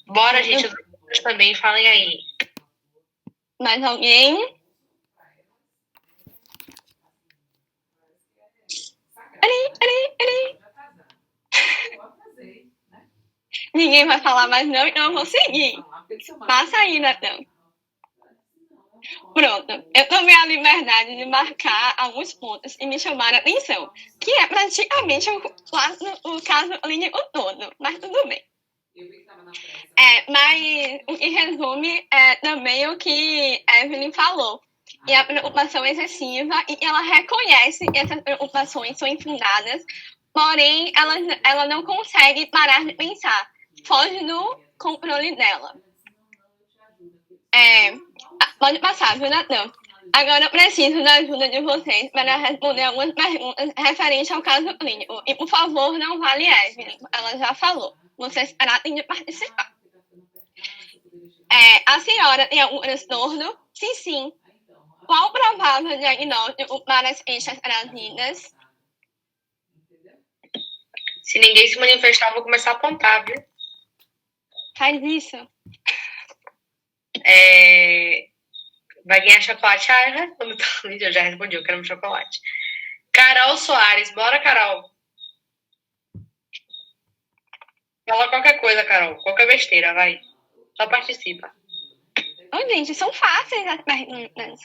Bora, gente, os outros também, falem aí. Mais alguém? Ali. Ninguém vai falar mais não, então eu vou seguir. Passa aí, Natan. Pronto, eu tomei a liberdade de marcar alguns pontos e me chamaram a atenção, que é praticamente o caso clínico todo, mas tudo bem. Mas o que resume é também o que Evelyn falou, e a preocupação excessiva, e ela reconhece que essas preocupações são infundadas, porém ela não consegue parar de pensar, foge do controle dela. Pode passar, viu, Natan? Agora eu preciso da ajuda de vocês para responder algumas perguntas referentes ao caso clínico. E, por favor, não vale Evelyn, ela já falou. Vocês tratem de participar. A senhora tem algum transtorno? Sim. Qual o provável diagnóstico para as queixas trazidas? Se ninguém se manifestar, eu vou começar a apontar, viu? Faz isso. Vai ganhar chocolate? Eu já respondi, eu quero um chocolate. Carol Soares, bora, Carol. Fala qualquer coisa, Carol. Qualquer besteira, vai. Só participa. Gente, são fáceis as perguntas.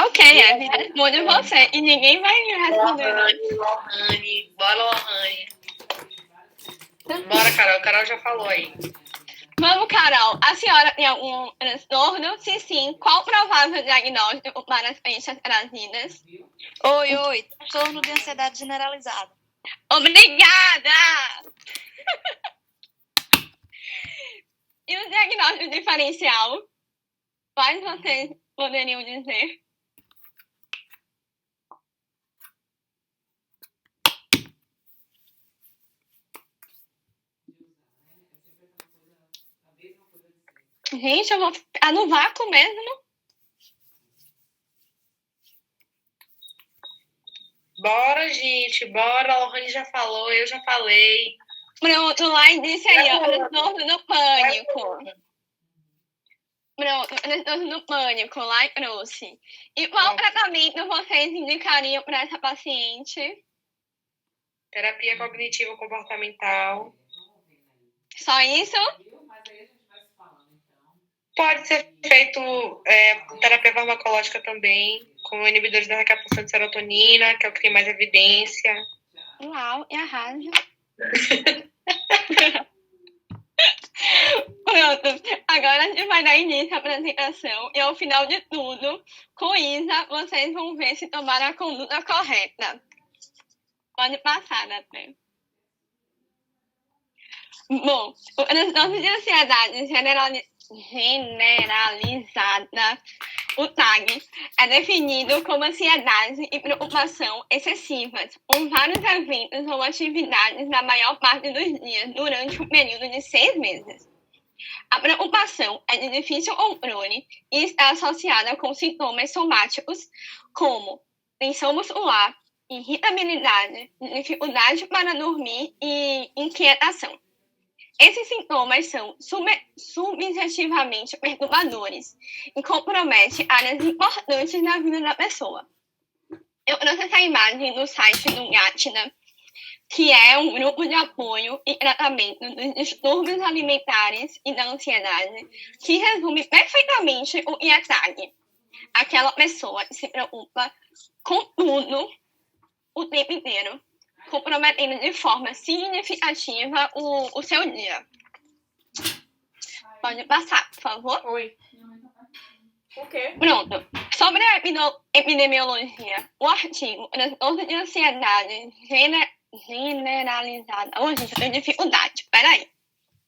Ok, Evelyn, responde você. E ninguém vai responder. Lohane. Bora, Lohane. Bora, Carol. Carol já falou aí. Vamos, Carol. A senhora tem algum transtorno? Sim. Qual o provável diagnóstico para as queixas trazidas? Oi. Transtorno de ansiedade generalizada. Obrigada! E o diagnóstico diferencial? Quais vocês poderiam dizer? Gente, eu vou ficar no vácuo mesmo. Bora, gente. Bora. A Lohane já falou, eu já falei. Pronto, lá e disse aí, ó. Transtorno do pânico. Pronto, transtorno do pânico, lá e trouxe. E qual tratamento vocês indicariam para essa paciente? Terapia cognitivo-comportamental. Só isso? Pode ser feito terapia farmacológica também, com inibidores da recaptação de serotonina, que é o que tem mais evidência. Uau, e arrasa. Pronto, agora a gente vai dar início à apresentação e ao final de tudo, com Isa, vocês vão ver se tomaram a conduta correta. Pode passar, Nath. Bom, o transtorno de ansiedade generalizada, o TAG, é definido como ansiedade e preocupação excessivas, com vários eventos ou atividades na maior parte dos dias durante um período de 6 meses. A preocupação é de difícil controle e está associada com sintomas somáticos como tensão muscular, irritabilidade, dificuldade para dormir e inquietação. Esses sintomas são subjetivamente perturbadores e comprometem áreas importantes da vida da pessoa. Eu trouxe essa imagem do site do GATNA, que é um grupo de apoio e tratamento dos distúrbios alimentares e da ansiedade, que resume perfeitamente o que é TAG. Aquela pessoa que se preocupa com tudo o tempo inteiro, comprometendo de forma significativa o seu dia. Pode passar, por favor. Oi. O quê? Pronto. Sobre a epidemiologia, o artigo Transtorno de Ansiedade Generalizada. Gente, eu tenho dificuldade. Peraí.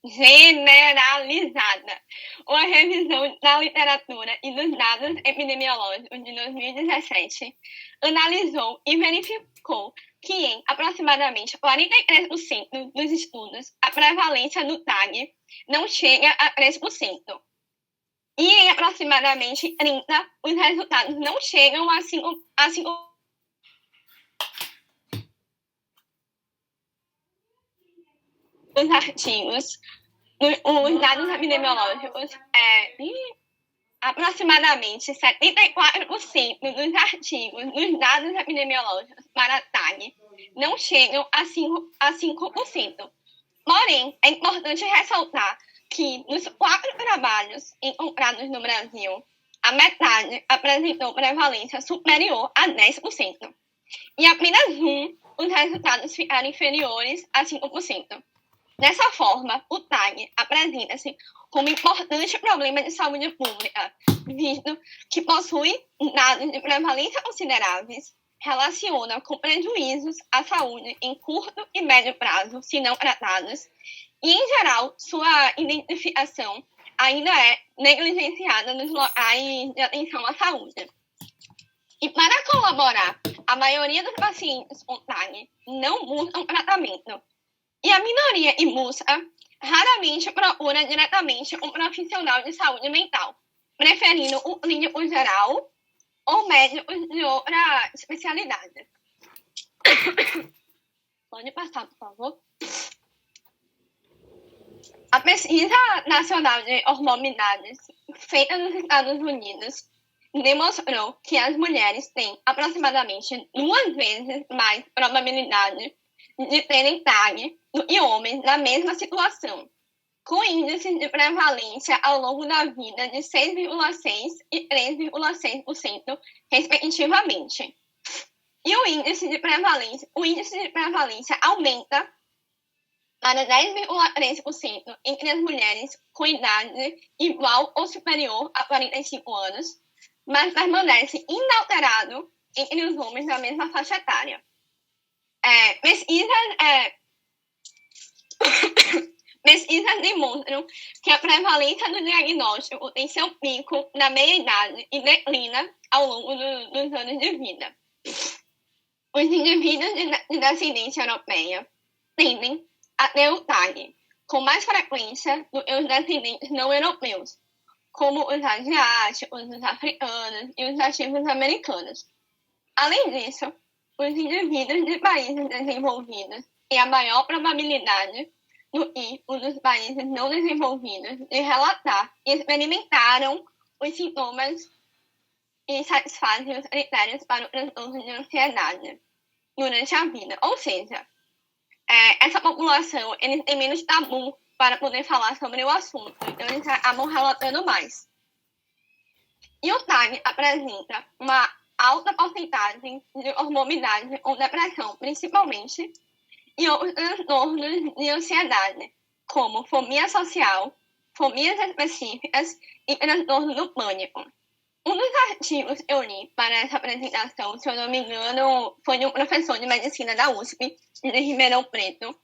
Generalizada. Uma revisão da literatura e dos dados epidemiológicos de 2017 analisou e verificou que em aproximadamente 43% dos estudos a prevalência do TAG não chega a 3%. E em aproximadamente 30%, os resultados não chegam a 5%. os artigos, os dados epidemiológicos, aproximadamente 74% dos artigos dos dados epidemiológicos para a TAG não chegam a 5%. Porém, é importante ressaltar que nos 4 trabalhos encontrados no Brasil, a metade apresentou prevalência superior a 10%. E apenas os resultados ficaram inferiores a 5%. Dessa forma, o TAG apresenta-se como importante problema de saúde pública, visto que possui dados de prevalência consideráveis, relaciona com prejuízos à saúde em curto e médio prazo, se não tratados, e, em geral, sua identificação ainda é negligenciada nos locais de atenção à saúde. E para colaborar, a maioria dos pacientes com TAG não buscam tratamento, e a minoria que busca raramente procura diretamente um profissional de saúde mental, preferindo o clínico geral ou médicos de outra especialidade. Pode passar, por favor. A pesquisa nacional de hormonidades feita nos Estados Unidos demonstrou que as mulheres têm aproximadamente 2 vezes mais probabilidade de terem TAG do que homens na mesma situação, com índices de prevalência ao longo da vida de 6,6% e 3,6%, respectivamente. E o índice de prevalência aumenta para 10,3% entre as mulheres com idade igual ou superior a 45 anos, mas permanece inalterado entre os homens da mesma faixa etária. Pesquisas demonstram que a prevalência do diagnóstico tem seu pico na meia-idade e declina ao longo dos anos de vida. Os indivíduos de descendência europeia tendem a ter o TAG com mais frequência do que os descendentes não europeus, como os asiáticos, os africanos e os nativos americanos. Além disso, os indivíduos de países desenvolvidos têm a maior probabilidade do que os dos países não desenvolvidos de relatar e experimentaram os sintomas e satisfazem os critérios para o transtorno de ansiedade durante a vida. Ou seja, essa população eles têm menos tabu para poder falar sobre o assunto, então eles acabam relatando mais. E o TAG apresenta uma alta porcentagem de comorbidade ou depressão, principalmente, e outros transtornos de ansiedade, como fobia social, fobias específicas e transtorno do pânico. Um dos artigos que eu li para essa apresentação, se eu não me engano, foi de um professor de medicina da USP, de Ribeirão Preto,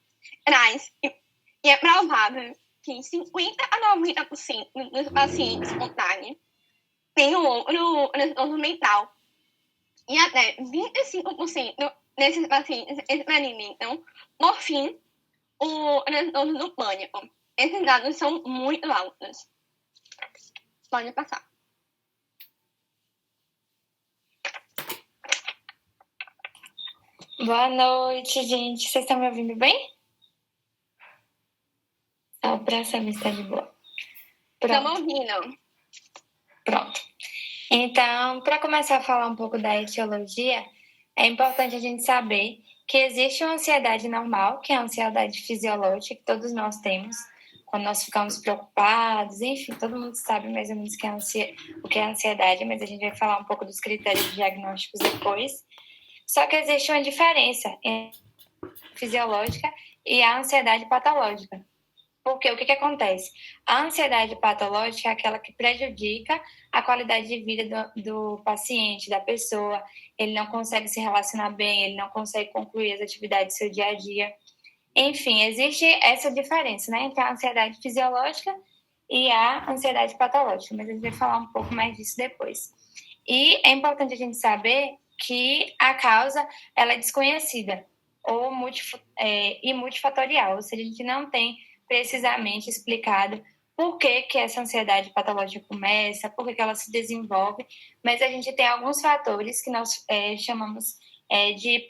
traz, e é provável que 50 a 90% dos pacientes com TAG tenham outro transtorno mental, e até 25% desses pacientes experimentam, por fim, o transtorno do pânico. Esses dados são muito altos. Pode passar. Boa noite, gente. Vocês estão me ouvindo bem? Só para saber se está de boa. Estamos ouvindo. Pronto. Então, para começar a falar um pouco da etiologia, é importante a gente saber que existe uma ansiedade normal, que é a ansiedade fisiológica, que todos nós temos, quando nós ficamos preocupados, enfim, todo mundo sabe mais ou menos o que é ansiedade, mas a gente vai falar um pouco dos critérios diagnósticos depois. Só que existe uma diferença entre a fisiológica e a ansiedade patológica. Porque o que acontece? A ansiedade patológica é aquela que prejudica a qualidade de vida do paciente, da pessoa. Ele não consegue se relacionar bem, ele não consegue concluir as atividades do seu dia a dia. Enfim, existe essa diferença, né, entre a ansiedade fisiológica e a ansiedade patológica, mas a gente vai falar um pouco mais disso depois. E é importante a gente saber que a causa ela é desconhecida ou multifatorial, ou seja, a gente não tem precisamente explicado por que essa ansiedade patológica começa, por que ela se desenvolve, mas a gente tem alguns fatores que nós chamamos de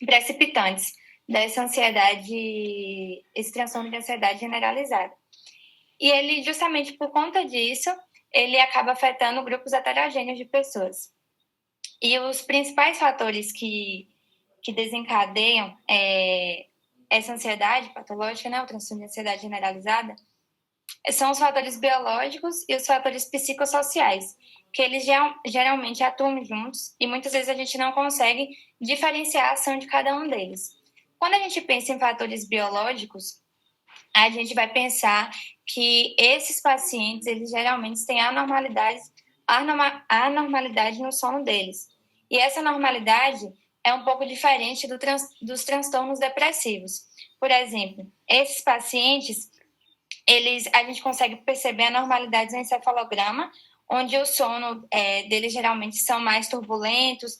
precipitantes dessa ansiedade, esse transtorno de ansiedade generalizada. E ele, justamente por conta disso, ele acaba afetando grupos heterogêneos de pessoas. E os principais fatores que desencadeiam essa ansiedade patológica, né, o transtorno de ansiedade generalizada, são os fatores biológicos e os fatores psicossociais, que eles geralmente atuam juntos e muitas vezes a gente não consegue diferenciar a ação de cada um deles. Quando a gente pensa em fatores biológicos, a gente vai pensar que esses pacientes, eles geralmente têm anormalidade no sono deles. E essa normalidade é um pouco diferente dos transtornos depressivos. Por exemplo, esses pacientes, a gente consegue perceber anormalidades no encefalograma, onde o sono deles geralmente são mais turbulentos,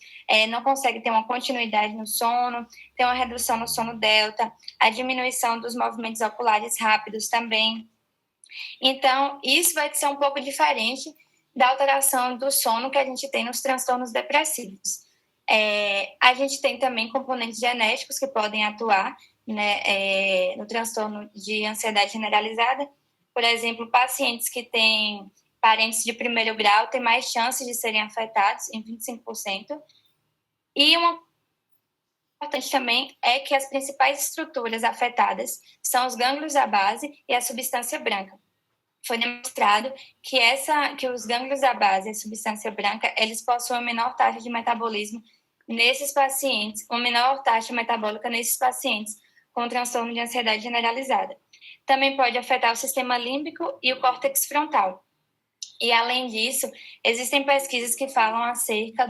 não consegue ter uma continuidade no sono, tem uma redução no sono delta, a diminuição dos movimentos oculares rápidos também. Então, isso vai ser um pouco diferente da alteração do sono que a gente tem nos transtornos depressivos. A gente tem também componentes genéticos que podem atuar, né, no transtorno de ansiedade generalizada. Por exemplo, pacientes que têm parentes de primeiro grau têm mais chances de serem afetados, em 25%. E uma importante também é que as principais estruturas afetadas são os gânglios da base e a substância branca. Foi demonstrado que os gânglios da base e a substância branca, eles possuem menor taxa de metabolismo nesses pacientes, uma menor taxa metabólica nesses pacientes com transtorno de ansiedade generalizada. Também pode afetar o sistema límbico e o córtex frontal. E, além disso, existem pesquisas que falam acerca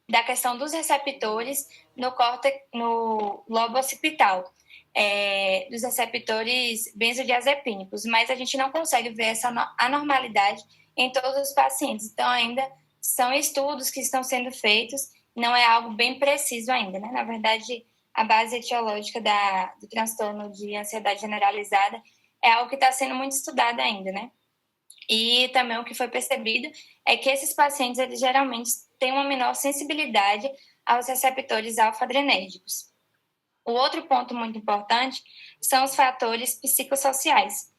da questão dos receptores no lobo occipital, dos receptores benzodiazepínicos, mas a gente não consegue ver essa anormalidade em todos os pacientes. Então, ainda são estudos que estão sendo feitos, não é algo bem preciso ainda, né? Na verdade, a base etiológica do transtorno de ansiedade generalizada é algo que está sendo muito estudado ainda, né? E também o que foi percebido é que esses pacientes, eles geralmente têm uma menor sensibilidade aos receptores alfa-adrenérgicos. O outro ponto muito importante são os fatores psicossociais.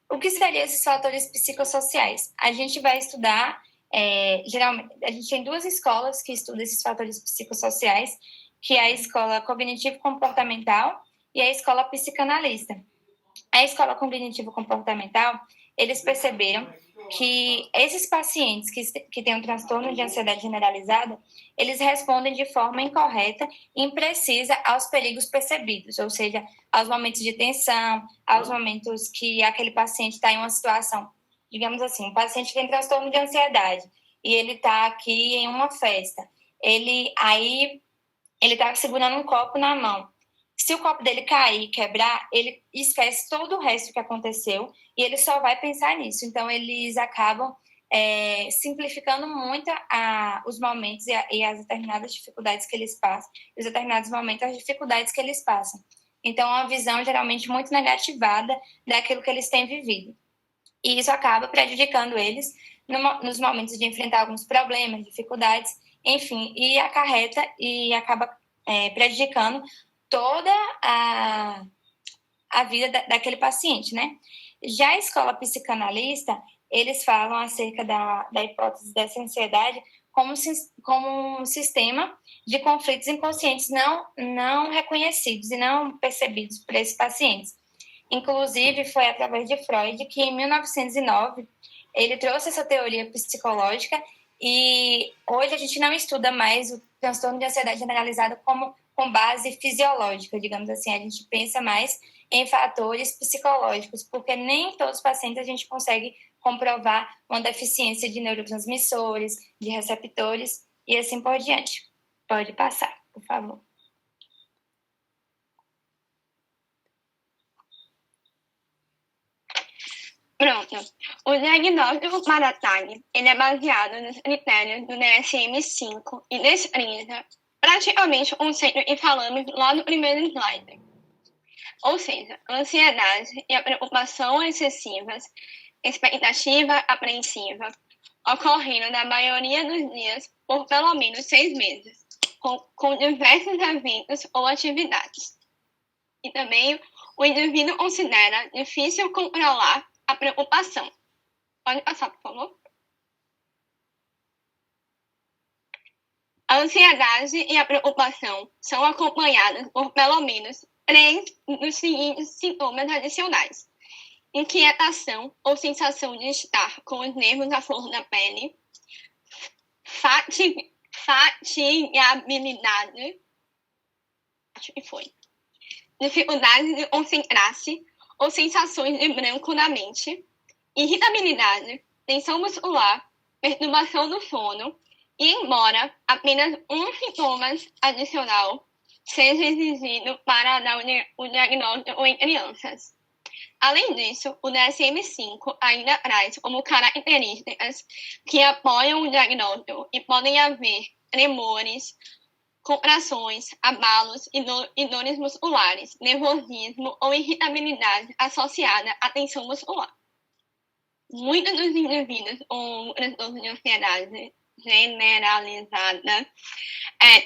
O que seriam esses fatores psicossociais? A gente vai estudar, geralmente, a gente tem duas escolas que estudam esses fatores psicossociais, que é a escola cognitivo-comportamental e a escola psicanalista. A escola cognitivo-comportamental, eles perceberam que esses pacientes que têm um transtorno de ansiedade generalizada, eles respondem de forma incorreta e imprecisa aos perigos percebidos, ou seja, aos momentos de tensão, aos momentos que aquele paciente está em uma situação, digamos assim, um paciente que tem transtorno de ansiedade e ele está aqui em uma festa, ele está segurando um copo na mão. Se o copo dele cair e quebrar, ele esquece todo o resto que aconteceu e ele só vai pensar nisso. Então, eles acabam simplificando muito os momentos e as determinadas dificuldades que eles passam, e os determinados momentos, as dificuldades que eles passam. Então, é uma visão geralmente muito negativada daquilo que eles têm vivido. E isso acaba prejudicando eles nos momentos de enfrentar alguns problemas, dificuldades, enfim, e acarreta e acaba prejudicando toda a vida daquele paciente, né? Já a escola psicanalista, eles falam acerca da hipótese dessa ansiedade como um sistema de conflitos inconscientes não reconhecidos e não percebidos por esses pacientes. Inclusive, foi através de Freud que, em 1909, ele trouxe essa teoria psicológica e hoje a gente não estuda mais o transtorno de ansiedade generalizada com base fisiológica, digamos assim. A gente pensa mais em fatores psicológicos, porque nem todos os pacientes a gente consegue comprovar uma deficiência de neurotransmissores, de receptores e assim por diante. Pode passar, por favor. Pronto. O diagnóstico para TAG, ele é baseado nos critérios do DSM-5 e desfrisa praticamente o conceito que falamos lá no primeiro slide. Ou seja, ansiedade e a preocupação excessivas, expectativa apreensiva, ocorrendo na maioria dos dias por pelo menos 6 meses. com diversos eventos ou atividades. E também o indivíduo considera difícil controlar a preocupação. Pode passar, por favor. A ansiedade e a preocupação são acompanhadas por pelo menos 3 dos seguintes sintomas adicionais: inquietação ou sensação de estar com os nervos à flor da pele, fatigabilidade, acho que foi, dificuldade de concentrar-se ou sensações de branco na mente, irritabilidade, tensão muscular, perturbação do sono, e embora apenas um sintoma adicional seja exigido para dar o diagnóstico em crianças. Além disso, o DSM-5 ainda traz como características que apoiam o diagnóstico e podem haver tremores, contrações, abalos e dores musculares, nervosismo ou irritabilidade associada à tensão muscular. Muitos dos indivíduos com transtorno de ansiedade generalizada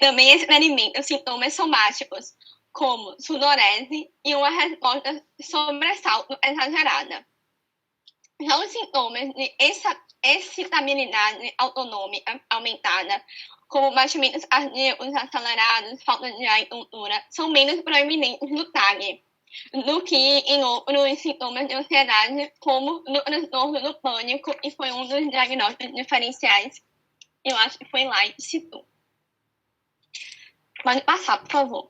também experimentam sintomas somáticos, como sudorese e uma resposta de sobressalto exagerada. Já os sintomas de excitabilidade autonômica aumentada, como batimentos cardíacos acelerados, falta de ar e tontura, são menos proeminentes no TAG do que em outros sintomas de ansiedade, como no transtorno do pânico, e foi um dos diagnósticos diferenciais. Eu acho que foi lá e citou. Pode passar, por favor.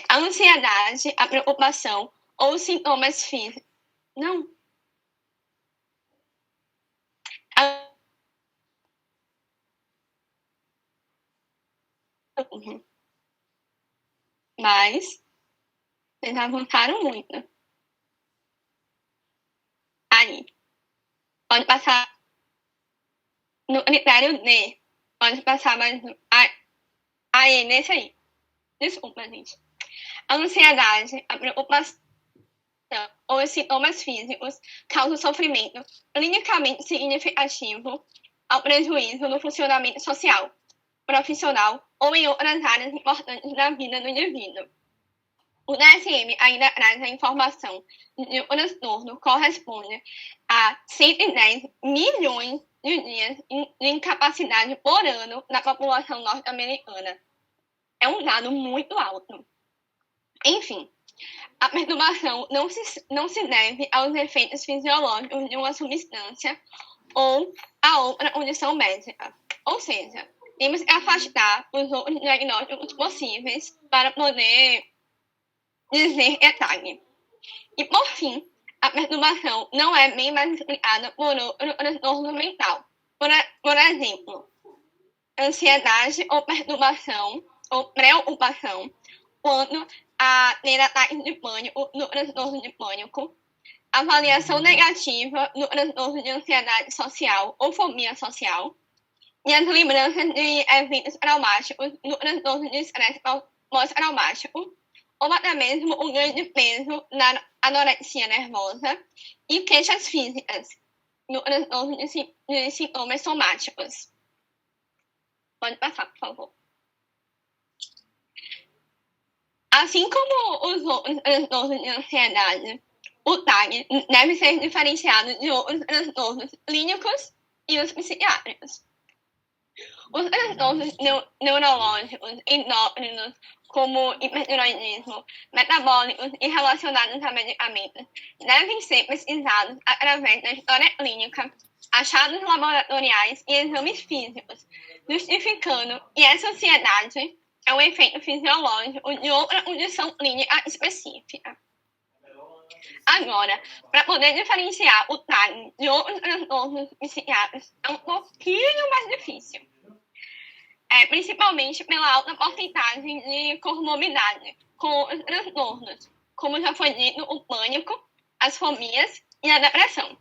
A ansiedade, a preocupação ou sintomas físicos. Não. Mas vocês avançaram muito. Aí. Pode passar no critério D. Pode passar mais. Aí, nesse aí. Desculpa, gente. A ansiedade, a preocupação ou os sintomas físicos causam sofrimento clinicamente significativo ao prejuízo no funcionamento social, profissional ou em outras áreas importantes da vida do indivíduo. O DSM ainda traz a informação de que o transtorno corresponde a 110 milhões de dias de incapacidade por ano na população norte-americana. É um dado muito alto. Enfim, a perturbação não se deve aos efeitos fisiológicos de uma substância ou a outra condição médica. Ou seja, temos que afastar os outros diagnósticos possíveis para poder dizer que é TAG. E, por fim, a perturbação não é bem mais explicada por outro transtorno mental. Por exemplo, ansiedade ou perturbação ou preocupação quando a ter ataques de pânico no transtorno de pânico, avaliação negativa no transtorno de ansiedade social ou fobia social, e as lembranças de eventos traumáticos no transtorno de estresse pós-traumático, ou até mesmo o ganho de peso na anorexia nervosa e queixas físicas no transtorno de sintomas somáticos. Pode passar, por favor. Assim como os outros transtornos de ansiedade, o TAG deve ser diferenciado de outros transtornos clínicos e os psiquiátricos. Os transtornos neurológicos endócrinos, como hipertiroidismo, metabólicos e relacionados a medicamentos, devem ser pesquisados através da história clínica, achados laboratoriais e exames físicos, justificando que essa ansiedade é um efeito fisiológico de outra condição clínica específica. Agora, para poder diferenciar o TAG de outros transtornos psiquiátricos, é um pouquinho mais difícil. Principalmente pela alta porcentagem de comorbidade com os transtornos, como já foi dito, o pânico, as fobias e a depressão.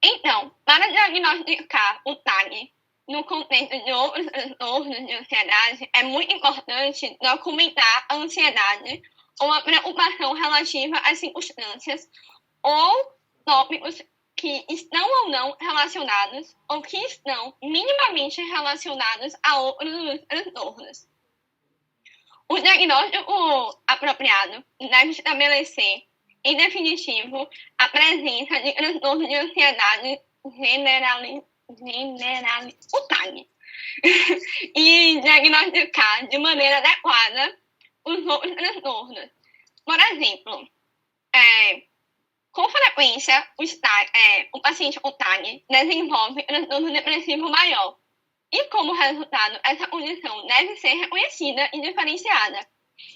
Então, para diagnosticar o TAG no contexto de outros transtornos de ansiedade, é muito importante documentar a ansiedade ou a preocupação relativa às circunstâncias ou tópicos que estão ou não relacionados ou que estão minimamente relacionados a outros transtornos. O diagnóstico apropriado deve estabelecer, em definitivo, a presença de transtorno de ansiedade o TAG, e diagnosticar de maneira adequada os outros transtornos. Por exemplo, com frequência, o paciente com TAG desenvolve transtorno depressivo maior. E, como resultado, essa condição deve ser reconhecida e diferenciada.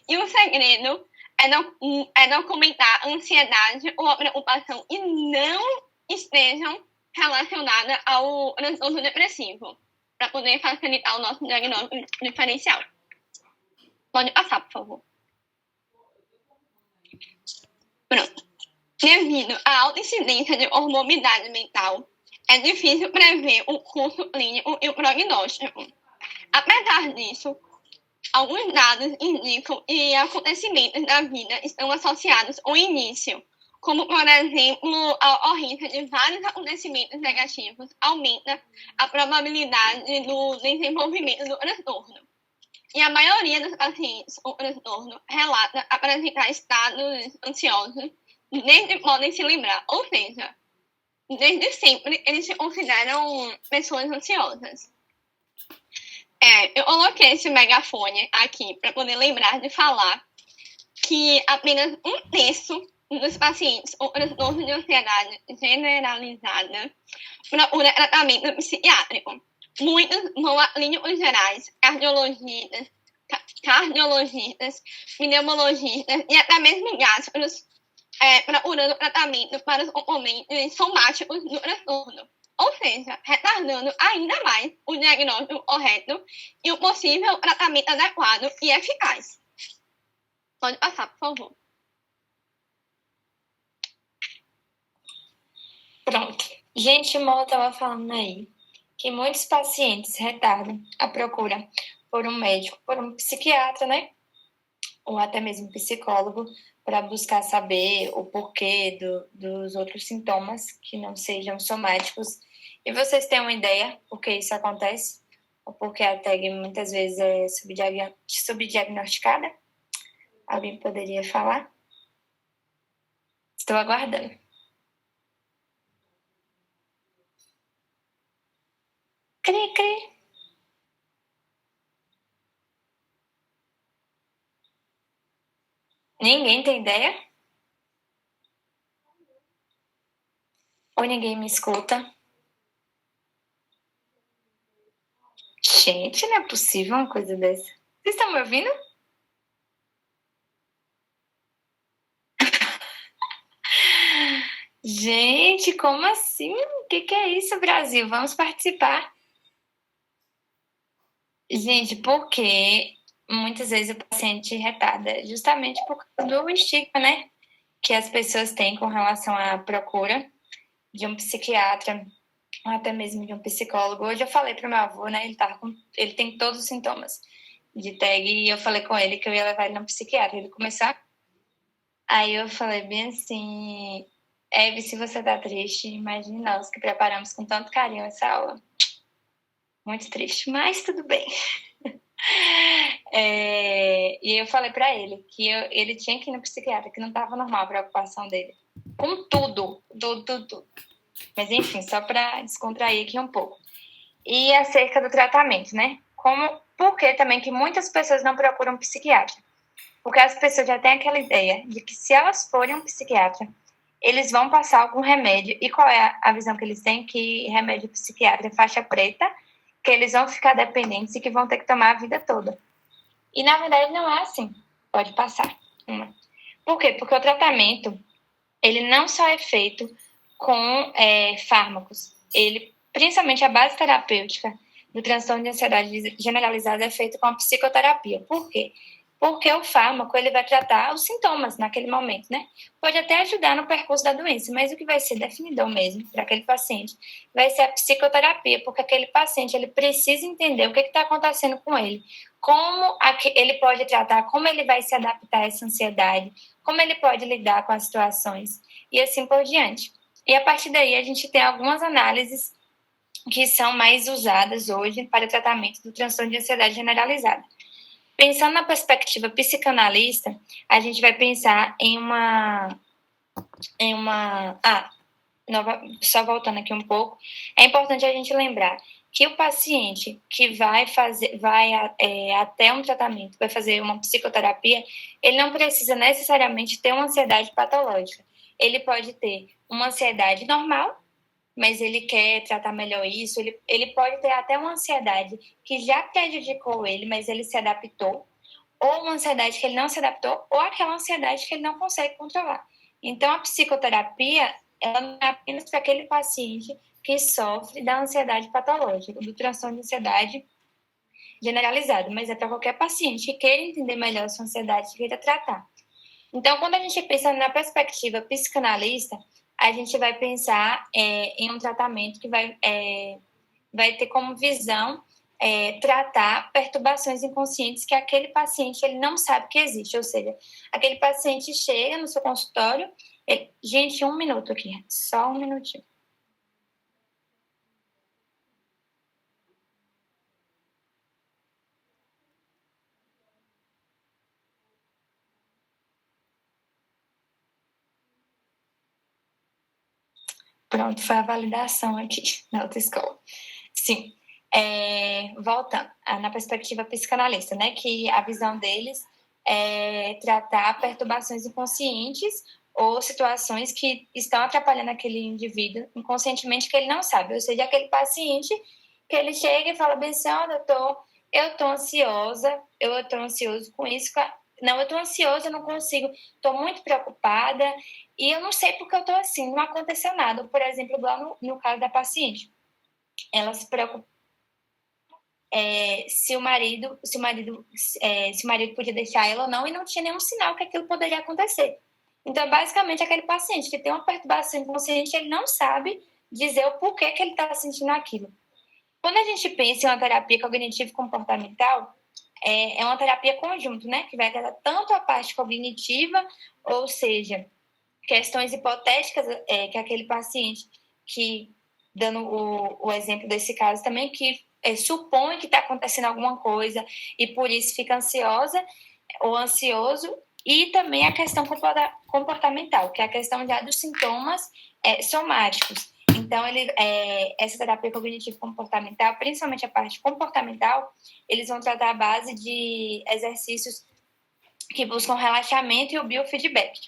E o segredo é documentar a ansiedade ou a preocupação e não estejam relacionadas ao transtorno depressivo, para poder facilitar o nosso diagnóstico diferencial. Pode passar, por favor. Pronto. Devido à alta incidência de comorbidade mental, é difícil prever o curso clínico e o prognóstico. Apesar disso, alguns dados indicam que acontecimentos da vida estão associados ao início, como, por exemplo, a ocorrência de vários acontecimentos negativos aumenta a probabilidade do desenvolvimento do transtorno. E a maioria dos pacientes com transtorno relata apresentar estados ansiosos desde que podem se lembrar, ou seja, desde sempre eles se consideram pessoas ansiosas. Eu coloquei esse megafone aqui para poder lembrar de falar que apenas 1/3 dos pacientes com transtorno de ansiedade generalizada procura tratamento psiquiátrico. Muitos vão a clínicos gerais, cardiologistas, pneumologistas e até mesmo gastros, procurando tratamento para os componentes somáticos do transtorno, ou seja, retardando ainda mais o diagnóstico correto e o possível tratamento adequado e eficaz. Pode passar, por favor. Pronto. Gente, Mo estava falando aí que muitos pacientes retardam a procura por um médico, por um psiquiatra, né? Ou até mesmo psicólogo, para buscar saber o porquê dos outros sintomas que não sejam somáticos. E vocês têm uma ideia por que isso acontece? Ou porque a TAG muitas vezes é subdiagnosticada? Alguém poderia falar? Estou aguardando. Cri, cri. Ninguém tem ideia? Ou ninguém me escuta? Gente, não é possível uma coisa dessa. Vocês estão me ouvindo? Gente, como assim? O que é isso, Brasil? Vamos participar. Gente, porque muitas vezes o paciente retarda justamente por causa do estigma, né? Que as pessoas têm com relação à procura de um psiquiatra, ou até mesmo de um psicólogo. Hoje eu falei para o meu avô, né? Ele tem todos os sintomas de TAG e eu falei com ele que eu ia levar ele no psiquiatra. Ele começou Aí eu falei bem assim, Eve, se você tá triste, imagine nós que preparamos com tanto carinho essa aula. Muito triste, mas tudo bem. E eu falei para ele que ele tinha que ir no psiquiatra, que não estava normal a preocupação dele. Com tudo. Mas enfim, só para descontrair aqui um pouco. E acerca do tratamento, né? Por que também que muitas pessoas não procuram um psiquiatra? Porque as pessoas já têm aquela ideia de que se elas forem um psiquiatra, eles vão passar algum remédio. E qual é a visão que eles têm? Que remédio psiquiatra é faixa preta, que eles vão ficar dependentes e que vão ter que tomar a vida toda. E, na verdade, não é assim. Pode passar. Por quê? Porque o tratamento, ele não só é feito com fármacos. Ele, principalmente a base terapêutica do transtorno de ansiedade generalizada, é feito com a psicoterapia. Por quê? Porque o fármaco, ele vai tratar os sintomas naquele momento, né? Pode até ajudar no percurso da doença, mas o que vai ser definidor mesmo para aquele paciente vai ser a psicoterapia, porque aquele paciente, ele precisa entender o que está acontecendo com ele, como ele pode tratar, como ele vai se adaptar a essa ansiedade, como ele pode lidar com as situações e assim por diante. E a partir daí a gente tem algumas análises que são mais usadas hoje para o tratamento do transtorno de ansiedade generalizada. Pensando na perspectiva psicanalista, a gente vai pensar só voltando aqui um pouco, é importante a gente lembrar que o paciente que vai até um tratamento, vai fazer uma psicoterapia, ele não precisa necessariamente ter uma ansiedade patológica. Ele pode ter uma ansiedade normal, mas ele quer tratar melhor isso. Ele pode ter até uma ansiedade que já prejudicou ele, mas ele se adaptou, ou uma ansiedade que ele não se adaptou, ou aquela ansiedade que ele não consegue controlar. Então, a psicoterapia, ela não é apenas para aquele paciente que sofre da ansiedade patológica, do transtorno de ansiedade generalizado, mas é para qualquer paciente que queira entender melhor a sua ansiedade e queira tratar. Então, quando a gente pensa na perspectiva psicanalista, a gente vai pensar em um tratamento que vai ter como visão tratar perturbações inconscientes que aquele paciente ele não sabe que existe. Ou seja, aquele paciente chega no seu consultório... Gente, 1 minuto aqui, só 1 minutinho. Pronto, foi a validação aqui na autoescola. Sim, voltando na perspectiva psicanalista, né, que a visão deles é tratar perturbações inconscientes ou situações que estão atrapalhando aquele indivíduo inconscientemente que ele não sabe. Ou seja, aquele paciente que ele chega e fala bem assim, doutor, eu tô ansiosa, eu tô ansioso com isso, não, eu tô ansiosa, eu não consigo, tô muito preocupada e eu não sei porque eu tô assim, não aconteceu nada. Por exemplo, igual no caso da paciente, ela se preocupa se o marido podia deixar ela ou não, e não tinha nenhum sinal que aquilo poderia acontecer. Então, basicamente, aquele paciente que tem uma perturbação inconsciente, ele não sabe dizer o porquê que ele está sentindo aquilo. Quando a gente pensa em uma terapia cognitivo-comportamental, é uma terapia conjunto, né? Que vai tratar tanto a parte cognitiva, ou seja, questões hipotéticas que aquele paciente que, dando o exemplo desse caso também, que supõe que está acontecendo alguma coisa e por isso fica ansiosa ou ansioso, e também a questão comportamental, que é a questão já dos sintomas somáticos. Então, essa terapia cognitivo-comportamental, principalmente a parte comportamental, eles vão tratar a base de exercícios que buscam relaxamento e o biofeedback.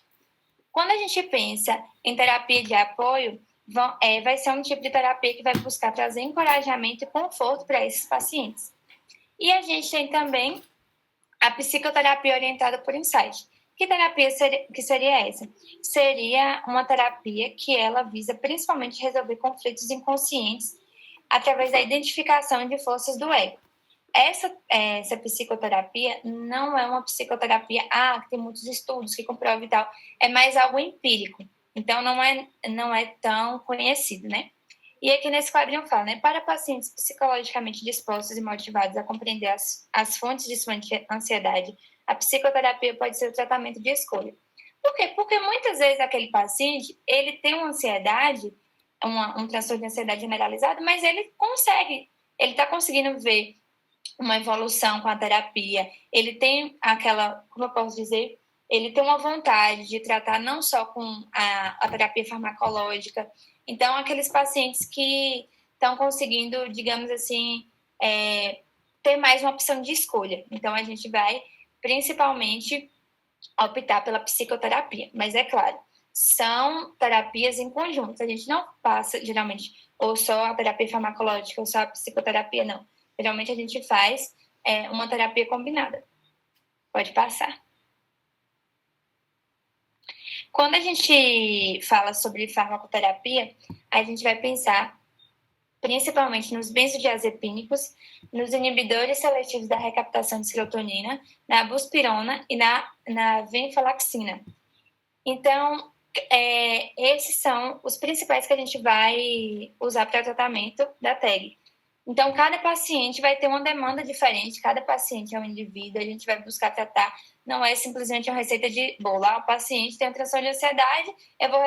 Quando a gente pensa em terapia de apoio, vai ser um tipo de terapia que vai buscar trazer encorajamento e conforto para esses pacientes. E a gente tem também a psicoterapia orientada por insight. Que terapia seria essa? Seria uma terapia que ela visa principalmente resolver conflitos inconscientes através da identificação de forças do ego. Essa psicoterapia não é uma psicoterapia que tem muitos estudos que comprovam e tal, é mais algo empírico, então não é tão conhecido, né? E aqui nesse quadrinho fala, né? Para pacientes psicologicamente dispostos e motivados a compreender as fontes de sua ansiedade, a psicoterapia pode ser o tratamento de escolha. Por quê? Porque muitas vezes aquele paciente, ele tem uma ansiedade, um transtorno de ansiedade generalizado, mas ele está conseguindo ver uma evolução com a terapia, ele tem como eu posso dizer, ele tem uma vontade de tratar não só com a terapia farmacológica. Então, aqueles pacientes que estão conseguindo, digamos assim, ter mais uma opção de escolha. Então, a gente vai, principalmente, optar pela psicoterapia. Mas, é claro, são terapias em conjunto. A gente não passa, geralmente, ou só a terapia farmacológica ou só a psicoterapia, não. Geralmente, a gente faz uma terapia combinada. Pode passar. Quando a gente fala sobre farmacoterapia, a gente vai pensar principalmente nos benzodiazepínicos, nos inibidores seletivos da recaptação de serotonina, na buspirona e na venlafaxina. Então, esses são os principais que a gente vai usar para tratamento da TEG. Então, cada paciente vai ter uma demanda diferente, cada paciente é um indivíduo, a gente vai buscar tratar, não é simplesmente uma receita de bolo. O paciente tem um transtorno de ansiedade, eu vou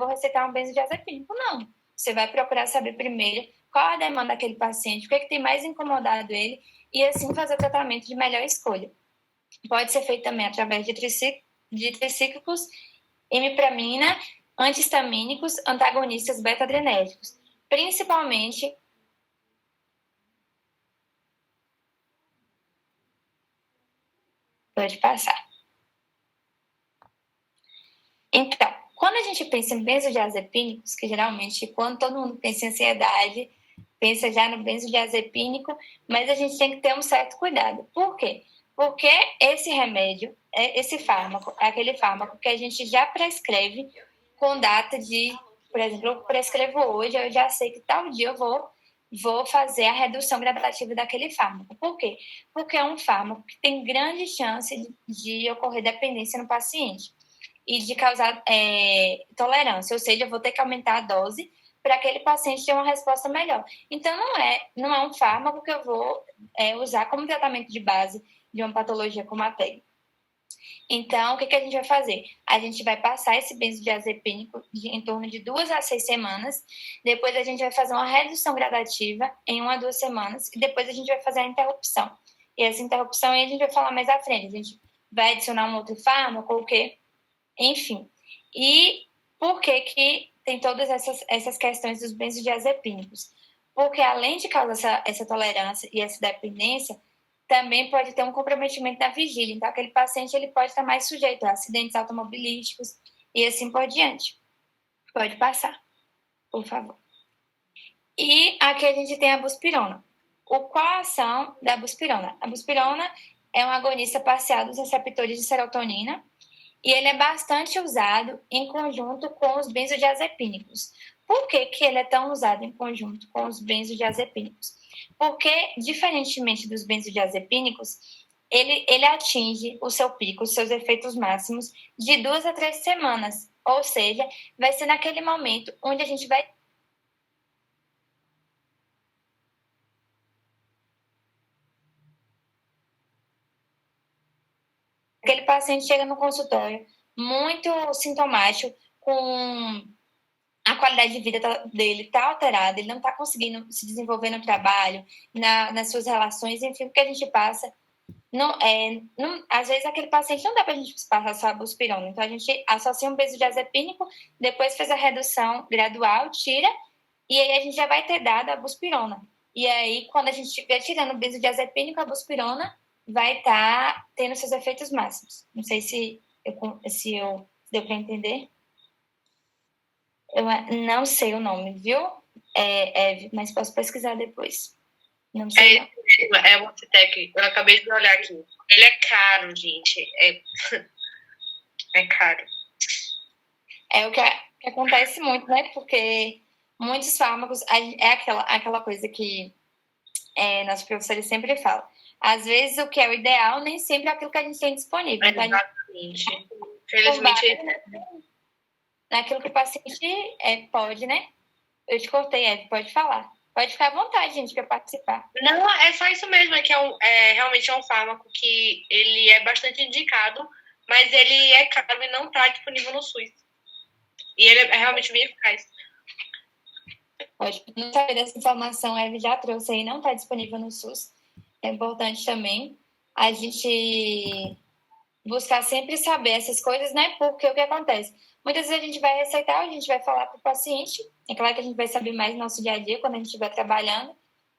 receitar um benzodiazepínico. Não. Você vai procurar saber primeiro qual a demanda daquele paciente, o que, é que tem mais incomodado ele, e assim fazer o tratamento de melhor escolha. Pode ser feito também através de tricíclicos, imipramina, antihistamínicos, antagonistas beta-adrenérgicos. Principalmente, pode passar. Então, quando a gente pensa em benzodiazepínicos, que geralmente quando todo mundo pensa em ansiedade, pensa já no benzodiazepínico, mas a gente tem que ter um certo cuidado. Por quê? Porque esse remédio, esse fármaco, é aquele fármaco que a gente já prescreve com data de, por exemplo, eu prescrevo hoje, eu já sei que tal dia eu vou fazer a redução gradativa daquele fármaco. Por quê? Porque é um fármaco que tem grande chance de ocorrer dependência no paciente e de causar tolerância, ou seja, eu vou ter que aumentar a dose para aquele paciente ter uma resposta melhor. Então, não é um fármaco que eu vou usar como tratamento de base de uma patologia como a TEG. Então, o que a gente vai fazer? A gente vai passar esse benzodiazepínico em torno de 2 a 6 semanas, depois a gente vai fazer uma redução gradativa em 1 a 2 semanas, e depois a gente vai fazer a interrupção. E essa interrupção aí a gente vai falar mais à frente. A gente vai adicionar um outro fármaco ou o quê? Enfim. E por que tem todas essas questões dos benzodiazepínicos? Porque além de causar essa tolerância e essa dependência, também pode ter um comprometimento da vigília. Então, aquele paciente ele pode estar mais sujeito a acidentes automobilísticos e assim por diante. Pode passar, por favor. E aqui a gente tem a buspirona. Qual a ação da buspirona? A buspirona é um agonista parcial dos receptores de serotonina e ele é bastante usado em conjunto com os benzodiazepínicos. Por que ele é tão usado em conjunto com os benzodiazepínicos? Porque, diferentemente dos benzodiazepínicos, ele atinge o seu pico, os seus efeitos máximos, de 2 a 3 semanas. Ou seja, vai ser naquele momento onde a gente vai aquele paciente chega no consultório muito sintomático, com a qualidade de vida dele está alterada, ele não está conseguindo se desenvolver no trabalho, nas suas relações, enfim, o que a gente passa. Às vezes aquele paciente não dá para a gente passar só a buspirona, então a gente associa um benzodiazepínico, depois faz a redução gradual, tira, e aí a gente já vai ter dado a buspirona. E aí, quando a gente estiver tirando o benzodiazepínico, a buspirona vai estar tendo seus efeitos máximos. Não sei se eu deu para entender. Eu não sei o nome, viu? Mas posso pesquisar depois. Não sei. É o Motitec. Eu acabei de olhar aqui. Ele é caro, gente. É caro. É o que acontece muito, né? Porque muitos fármacos... É aquela coisa que nossos professores sempre falam. Às vezes, o que é o ideal nem sempre é aquilo que a gente tem disponível. Exatamente. Infelizmente... Naquilo que o paciente pode, né? Eu te cortei, Eve, pode falar. Pode ficar à vontade, gente, para participar. Não, é só isso mesmo, é que realmente é um fármaco que ele é bastante indicado, mas ele é caro e não está disponível no SUS. E ele é realmente bem eficaz. Pode não saber dessa informação, a Eve já trouxe aí, não está disponível no SUS. É importante também a gente buscar sempre saber essas coisas, né? Porque o que acontece? Muitas vezes a gente vai receitar, a gente vai falar para o paciente, é claro que a gente vai saber mais no nosso dia a dia, quando a gente estiver trabalhando,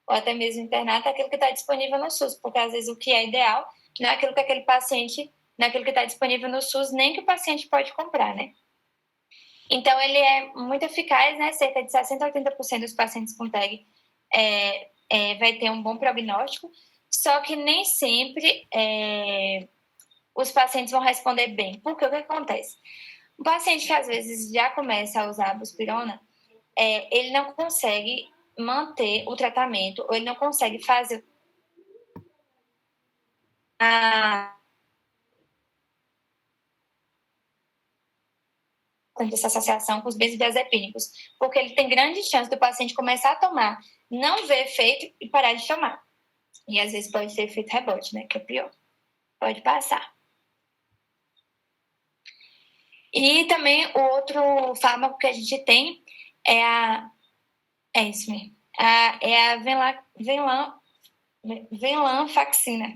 ou até mesmo internato, aquilo que está disponível no SUS, porque às vezes o que é ideal não é aquilo que aquele paciente, não é aquilo que está disponível no SUS, nem que o paciente pode comprar, né? Então, ele é muito eficaz, né? Cerca de 60% a 80% dos pacientes com TEG vai ter um bom prognóstico, só que nem sempre os pacientes vão responder bem. Porque o que acontece? Um paciente que às vezes já começa a usar a buspirona, ele não consegue manter o tratamento, ou ele não consegue fazer essa associação com os benzodiazepínicos, porque ele tem grande chance do paciente começar a tomar não ver efeito e parar de tomar. E às vezes pode ter efeito rebote, né? Que é pior. Pode passar. E também o outro fármaco que a gente tem é isso mesmo. É a venlafaxina.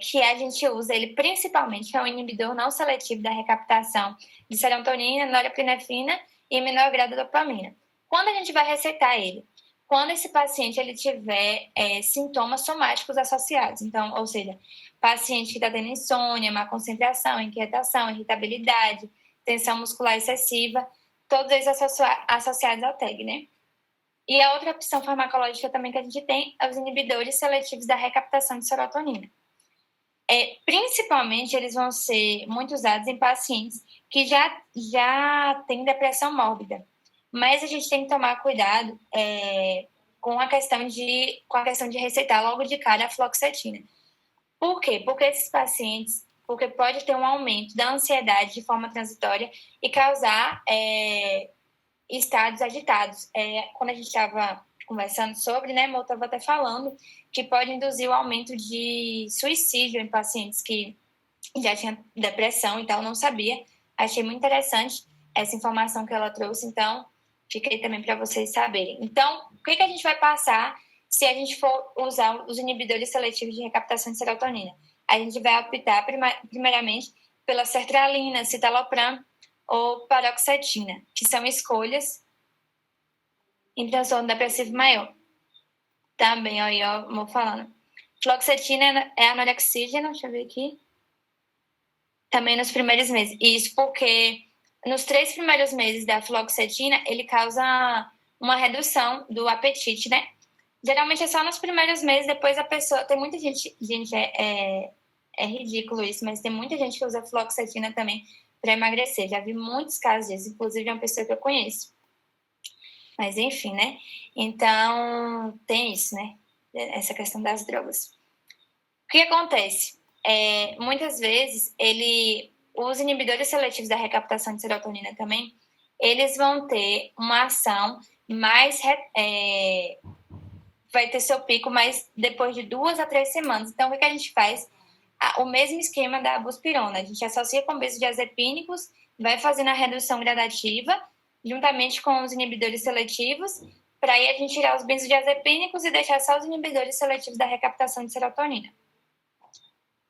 Que a gente usa ele principalmente, que é um inibidor não seletivo da recaptação de serotonina, norepinefrina e menor grau de dopamina. Quando a gente vai receitar ele? Quando esse paciente ele tiver sintomas somáticos associados. Então, ou seja, paciente que está tendo insônia, má concentração, inquietação, irritabilidade, tensão muscular excessiva, todos eles associados ao TEG, né? E a outra opção farmacológica também que a gente tem é os inibidores seletivos da recaptação de serotonina. Principalmente, eles vão ser muito usados em pacientes que já têm depressão mórbida. Mas a gente tem que tomar cuidado com a questão de receitar logo de cara a fluoxetina. Por quê? Porque pode ter um aumento da ansiedade de forma transitória e causar estados agitados. Quando a gente estava conversando sobre, né, eu estava até falando que pode induzir o aumento de suicídio em pacientes que já tinham depressão, então não sabia. Achei muito interessante essa informação que ela trouxe, então fica aí também para vocês saberem. Então, o que a gente vai passar se a gente for usar os inibidores seletivos de recaptação de serotonina? A gente vai optar primeiramente pela sertralina, citalopram ou paroxetina, que são escolhas em transtorno depressivo maior. Também, ó, vou falando. Fluoxetina é anorexígena, deixa eu ver aqui. Também nos primeiros meses. Isso porque nos 3 primeiros meses da fluoxetina, ele causa uma redução do apetite, né? Geralmente é só nos primeiros meses, depois a pessoa... Tem muita gente é ridículo isso, mas tem muita gente que usa fluoxetina também para emagrecer. Já vi muitos casos disso, inclusive é uma pessoa que eu conheço. Mas enfim, né? Então, tem isso, né? Essa questão das drogas. O que acontece? Muitas vezes, os inibidores seletivos da recaptação de serotonina também, eles vão ter uma ação mais... vai ter seu pico mais depois de 2 a 3 semanas. Então, o que a gente faz? O mesmo esquema da buspirona. A gente associa com benzodiazepínicos, vai fazendo a redução gradativa, juntamente com os inibidores seletivos, para aí a gente tirar os benzodiazepínicos e deixar só os inibidores seletivos da recaptação de serotonina.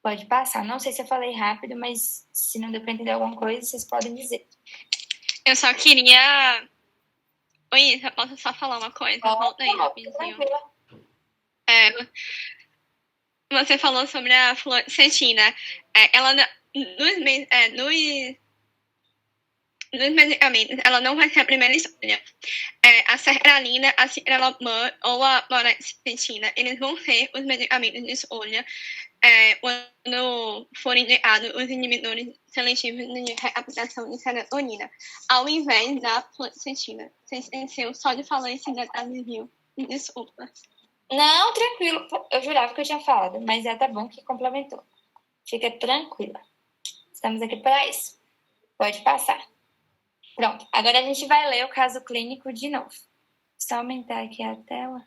Pode passar. Não sei se eu falei rápido, mas se não deu para entender alguma coisa, vocês podem dizer. Eu só queria... Oi, eu posso só falar uma coisa? Volta aí, rapidinho. Tranquila. Você falou sobre a fluoxetina. Ela nos medicamentos, ela não vai ser a primeira escolha. A sertralina, a citalopram ou a paroxetina, eles vão ser os medicamentos de escolha quando forem indicados os inibidores seletivos de recaptação de serotonina, ao invés da fluoxetina. Você esqueceu só de falar esse detalhezinho. Desculpa. Não, tranquilo. Eu jurava que eu tinha falado, mas tá bom que complementou. Fica tranquila. Estamos aqui para isso. Pode passar. Pronto. Agora a gente vai ler o caso clínico de novo. Só aumentar aqui a tela.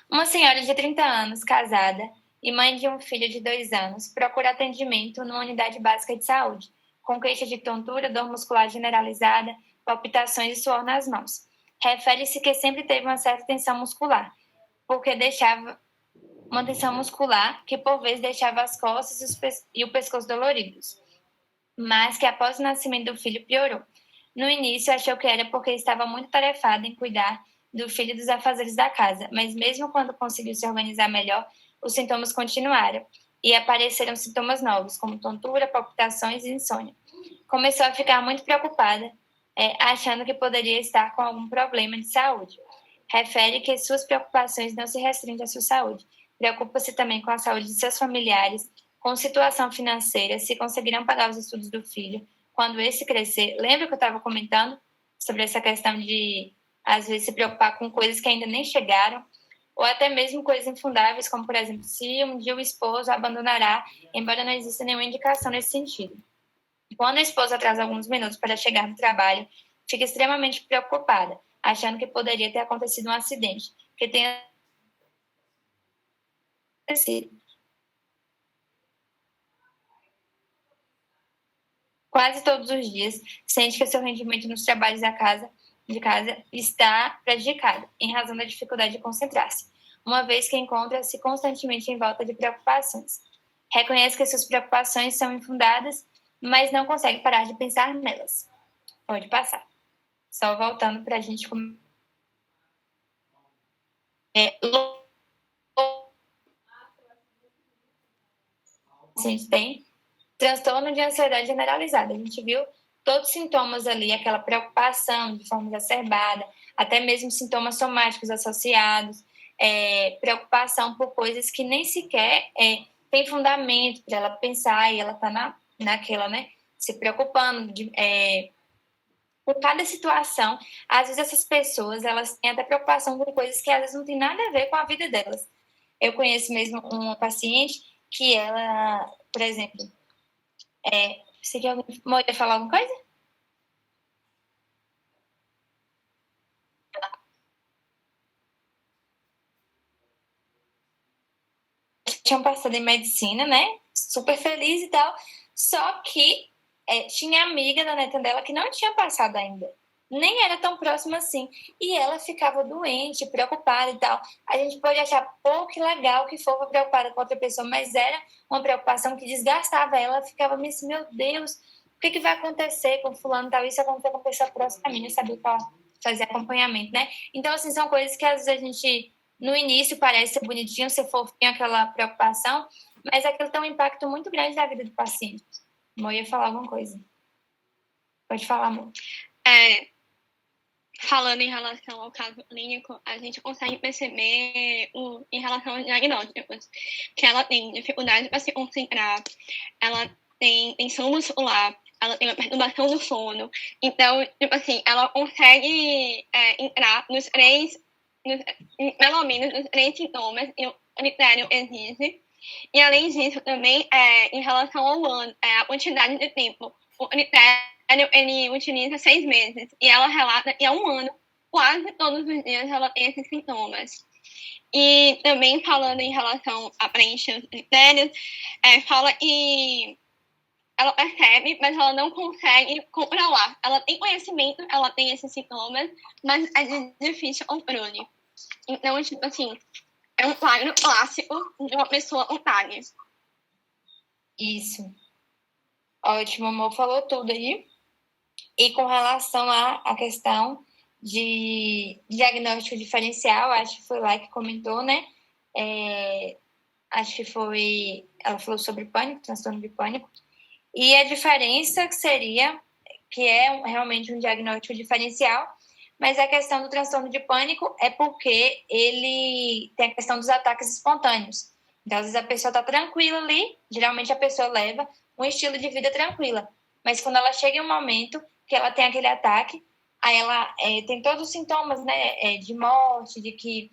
Uma senhora de 30 anos, casada e mãe de um filho de 2 anos, procura atendimento numa unidade básica de saúde, com queixa de tontura, dor muscular generalizada, palpitações e suor nas mãos. Refere-se que sempre teve uma certa tensão muscular, porque deixava uma tensão muscular que por vezes deixava as costas e o pescoço doloridos, mas que após o nascimento do filho piorou. No início achou que era porque estava muito tarefada em cuidar do filho e dos afazeres da casa, mas mesmo quando conseguiu se organizar melhor, os sintomas continuaram e apareceram sintomas novos, como tontura, palpitações e insônia. Começou a ficar muito preocupada, achando que poderia estar com algum problema de saúde. Refere que suas preocupações não se restringem à sua saúde. Preocupa-se também com a saúde de seus familiares, com situação financeira, se conseguirão pagar os estudos do filho, quando esse crescer. Lembra que eu estava comentando sobre essa questão de, às vezes, se preocupar com coisas que ainda nem chegaram, ou até mesmo coisas infundáveis, como, por exemplo, se um dia o esposo abandonará, embora não exista nenhuma indicação nesse sentido. Quando a esposa atrasa alguns minutos para chegar no trabalho, fica extremamente preocupada, achando que poderia ter acontecido um acidente, que tenha acontecido. Quase todos os dias, sente que seu rendimento nos trabalhos de casa está prejudicado, em razão da dificuldade de concentrar-se, uma vez que encontra-se constantemente em volta de preocupações. Reconhece que suas preocupações são infundadas, mas não consegue parar de pensar nelas. Pode passar. Só voltando para a gente... A gente tem transtorno de ansiedade generalizada. A gente viu todos os sintomas ali, aquela preocupação de forma exacerbada, até mesmo sintomas somáticos associados, preocupação por coisas que nem sequer tem fundamento para ela pensar, e ela está naquela, né, se preocupando por cada situação. Às vezes essas pessoas, elas têm até preocupação com coisas que às vezes não tem nada a ver com a vida delas. Eu conheço mesmo uma paciente que ela, por exemplo, você quer falar alguma coisa? Tinham passado em medicina, né? Super feliz e tal. Só que tinha amiga da neta dela que não tinha passado ainda. Nem era tão próxima assim. E ela ficava doente, preocupada e tal. A gente pode achar, pô, que legal que for preocupada com outra pessoa, mas era uma preocupação que desgastava ela. Ela ficava assim, meu Deus, o que vai acontecer com fulano e tal? Isso aconteceu com a pessoa próxima a mim, não sabia qual fazer acompanhamento, né? Então, assim, são coisas que às vezes a gente, no início, parece ser bonitinho, ser fofinho, aquela preocupação, mas aquilo tem um impacto muito grande na vida do paciente. Amor, ia falar alguma coisa. Pode falar, amor. Falando em relação ao caso clínico, a gente consegue perceber em relação aos diagnósticos que ela tem dificuldade para se concentrar, ela tem tensão muscular, ela tem uma perturbação do sono. Então, tipo assim, ela consegue entrar nos três, pelo menos nos 3 sintomas que o critério exige. E, além disso, também, em relação ao ano, a quantidade de tempo, o critério ele utiliza 6 meses, e ela relata que há 1 ano, quase todos os dias, ela tem esses sintomas. E também, falando em relação a preencher os critérios, fala que ela percebe, mas ela não consegue controlar. Ela tem conhecimento, ela tem esses sintomas, mas é difícil controle. Então, tipo assim, é um quadro clássico de uma pessoa com TAG. Isso. Ótimo, amor, falou tudo aí. E com relação à questão de diagnóstico diferencial, acho que foi lá que comentou, né? Acho que foi... Ela falou sobre pânico, transtorno de pânico. E a diferença seria que realmente um diagnóstico diferencial, mas a questão do transtorno de pânico é porque ele tem a questão dos ataques espontâneos. Então, às vezes a pessoa está tranquila ali, geralmente a pessoa leva um estilo de vida tranquila, mas quando ela chega em um momento que ela tem aquele ataque, aí ela tem todos os sintomas, né, de morte, de que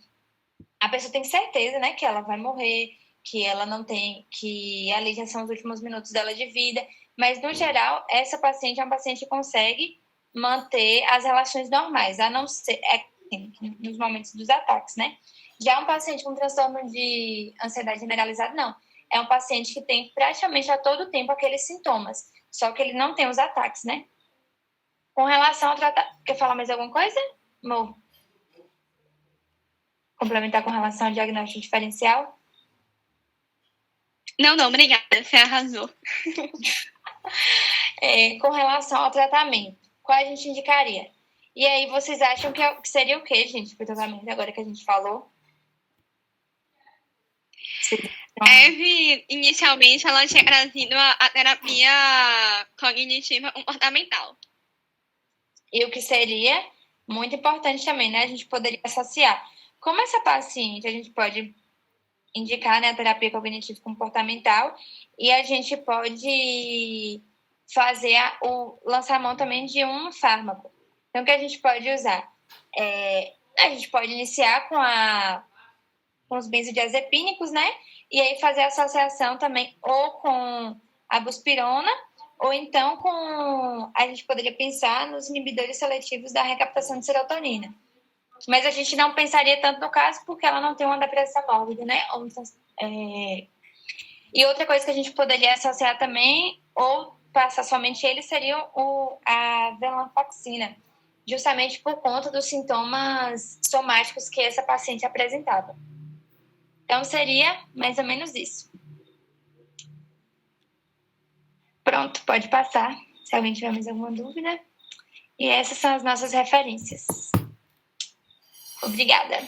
a pessoa tem certeza, né, que ela vai morrer, que ela não tem, que ali já são os últimos minutos dela de vida, mas no geral essa paciente é uma paciente que consegue manter as relações normais, a não ser nos momentos dos ataques, né? Já um paciente com transtorno de ansiedade generalizada, não. É um paciente que tem praticamente a todo tempo aqueles sintomas, só que ele não tem os ataques, né? Com relação ao tratamento... Quer falar mais alguma coisa, amor? Complementar com relação ao diagnóstico diferencial? Não, obrigada, você arrasou. Com relação ao tratamento, qual a gente indicaria? E aí, vocês acham que seria o quê, gente, para o tratamento agora que a gente falou? Eve, inicialmente, ela tinha trazido a terapia cognitiva comportamental. E o que seria muito importante também, né? A gente poderia associar. Como essa paciente, a gente pode indicar, né, a terapia cognitivo comportamental, e a gente pode fazer o lançar a mão também de um fármaco. Então, o que a gente pode usar? A gente pode iniciar com os benzodiazepínicos, né? E aí fazer associação também ou com a buspirona Ou então, a gente poderia pensar nos inibidores seletivos da recaptação de serotonina. Mas a gente não pensaria tanto no caso porque ela não tem uma depressão mórbida, né? E outra coisa que a gente poderia associar também, ou passar somente ele, seria a venlafaxina, justamente por conta dos sintomas somáticos que essa paciente apresentava. Então, seria mais ou menos isso. Pronto, pode passar, se alguém tiver mais alguma dúvida. E essas são as nossas referências. Obrigada.